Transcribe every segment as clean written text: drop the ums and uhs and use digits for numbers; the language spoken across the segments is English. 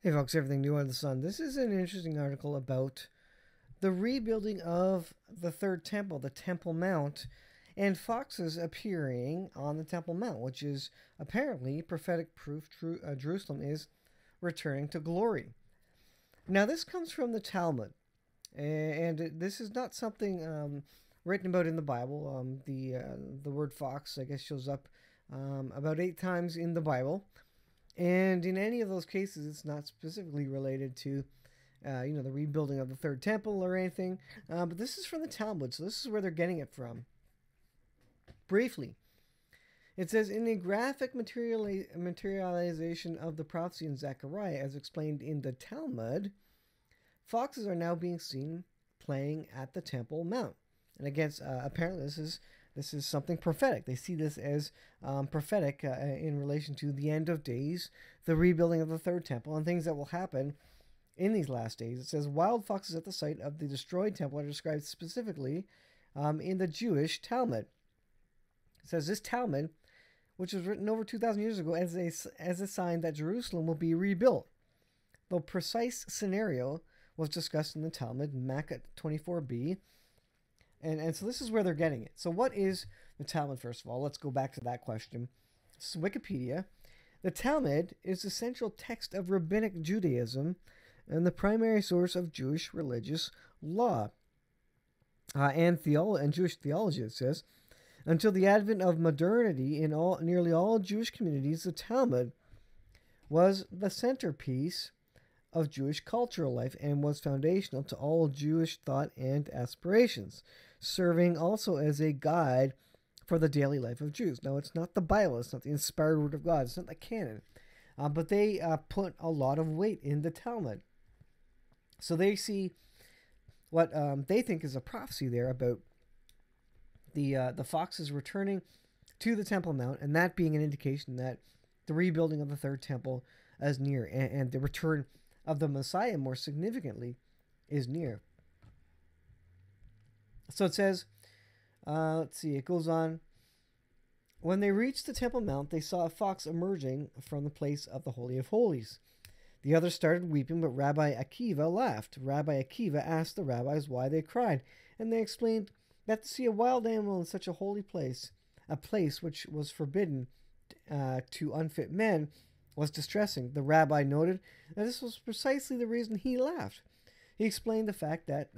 Hey folks, everything new under the sun. This is an interesting article about the rebuilding of the third temple, the Temple Mount, and foxes appearing on the Temple Mount, which is apparently prophetic proof Jerusalem is returning to glory. Now, this comes from the Talmud, and this is not something written about in the Bible. The word fox, I guess, shows up about 8 times in the Bible. And in any of those cases, it's not specifically related to, the rebuilding of the third temple or anything. But this is from the Talmud, so this is where they're getting it from. Briefly, it says, in a graphic materialization of the prophecy in Zechariah, as explained in the Talmud, foxes are now being seen playing at the Temple Mount. And again, apparently this is something prophetic. They see this as prophetic in relation to the end of days, the rebuilding of the third temple, and things that will happen in these last days. It says wild foxes at the site of the destroyed temple are described specifically in the Jewish Talmud. It says this Talmud, which was written over 2,000 years ago, as a sign that Jerusalem will be rebuilt. The precise scenario was discussed in the Talmud, Makkah 24b. And so this is where they're getting it. So what is the Talmud, first of all? Let's go back to that question. This is Wikipedia. The Talmud is the central text of Rabbinic Judaism and the primary source of Jewish religious law and Jewish theology, it says. Until the advent of modernity in nearly all Jewish communities, the Talmud was the centerpiece of Jewish cultural life and was foundational to all Jewish thought and aspirations, serving also as a guide for the daily life of Jews. Now, it's not the Bible, it's not the inspired word of God, it's not the canon, but they put a lot of weight in the Talmud. So they see what they think is a prophecy there about the foxes returning to the Temple Mount, and that being an indication that the rebuilding of the third temple is near, and the return of the Messiah, more significantly, is near. So it says, let's see, it goes on. When they reached the Temple Mount, they saw a fox emerging from the place of the Holy of Holies. The others started weeping, but Rabbi Akiva laughed. Rabbi Akiva asked the rabbis why they cried, and they explained that to see a wild animal in such a holy place, a place which was forbidden to unfit men, was distressing. The rabbi noted that this was precisely the reason he laughed. He explained the fact that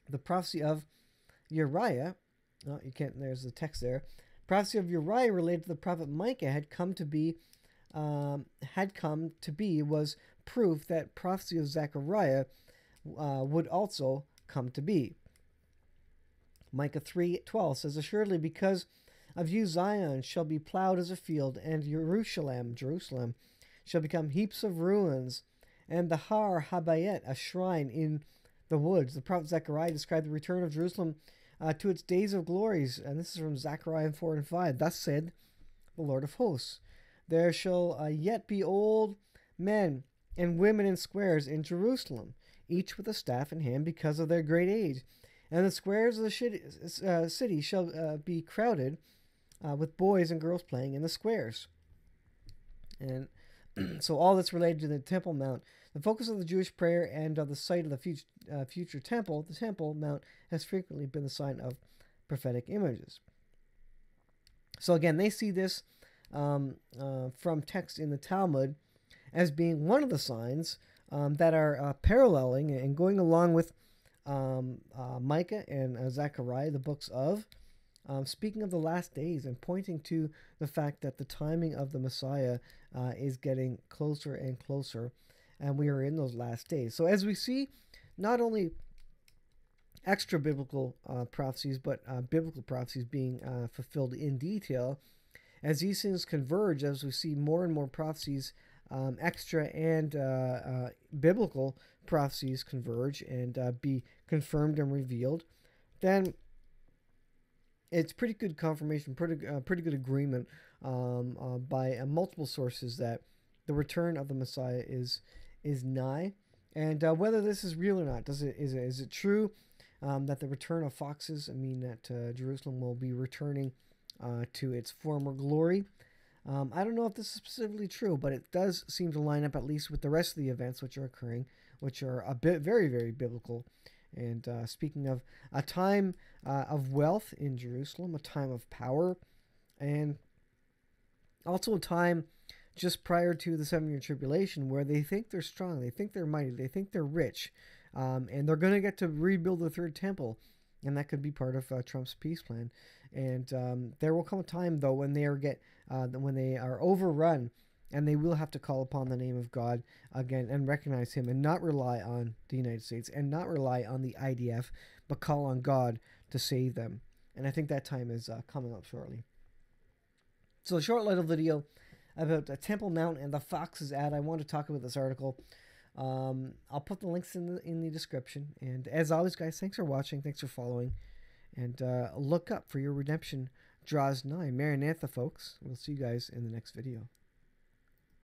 the prophecy of Uriah, there's the text there, prophecy of Uriah related to the prophet Micah had come to be was proof that prophecy of Zechariah would also come to be. Micah 3:12 says, assuredly because of you Zion shall be plowed as a field, and Jerusalem shall become heaps of ruins, and the Har Habayet, a shrine in the woods. The prophet Zechariah described the return of Jerusalem to its days of glories, and this is from Zechariah 4 and 5. Thus said the Lord of hosts, there shall yet be old men and women in squares in Jerusalem, each with a staff in hand because of their great age. And the squares of the city shall be crowded with boys and girls playing in the squares. And so all that's related to the Temple Mount. The focus of the Jewish prayer and of the site of the future temple, the Temple Mount, has frequently been the sign of prophetic images. So again, they see this from text in the Talmud as being one of the signs that are paralleling and going along with Micah and Zechariah, the books of, speaking of the last days and pointing to the fact that the timing of the Messiah is getting closer and closer, and we are in those last days. So as we see, not only extra biblical prophecies, but biblical prophecies being fulfilled in detail, as these things converge, as we see more and more prophecies, extra and biblical prophecies converge and be confirmed and revealed, then it's pretty good confirmation, pretty good agreement by multiple sources that the return of the Messiah is nigh. And whether this is real or not, is it true that the return of foxes, that Jerusalem will be returning to its former glory? I don't know if this is specifically true, but it does seem to line up at least with the rest of the events which are occurring, which are a bit very, very biblical. And speaking of a time of wealth in Jerusalem, a time of power, and also a time just prior to the 7 year tribulation where they think they're strong, they think they're mighty, they think they're rich, and they're going to get to rebuild the third temple. And that could be part of Trump's peace plan. And there will come a time, though, when they are overrun, and they will have to call upon the name of God again and recognize Him, and not rely on the United States and not rely on the IDF, but call on God to save them. And I think that time is coming up shortly. So a short little video about Temple Mount and the Fox's ad. I want to talk about this article. I'll put the links in the description. And as always, guys, thanks for watching. Thanks for following. And look up, for your redemption draws nigh. Maranatha, folks. We'll see you guys in the next video.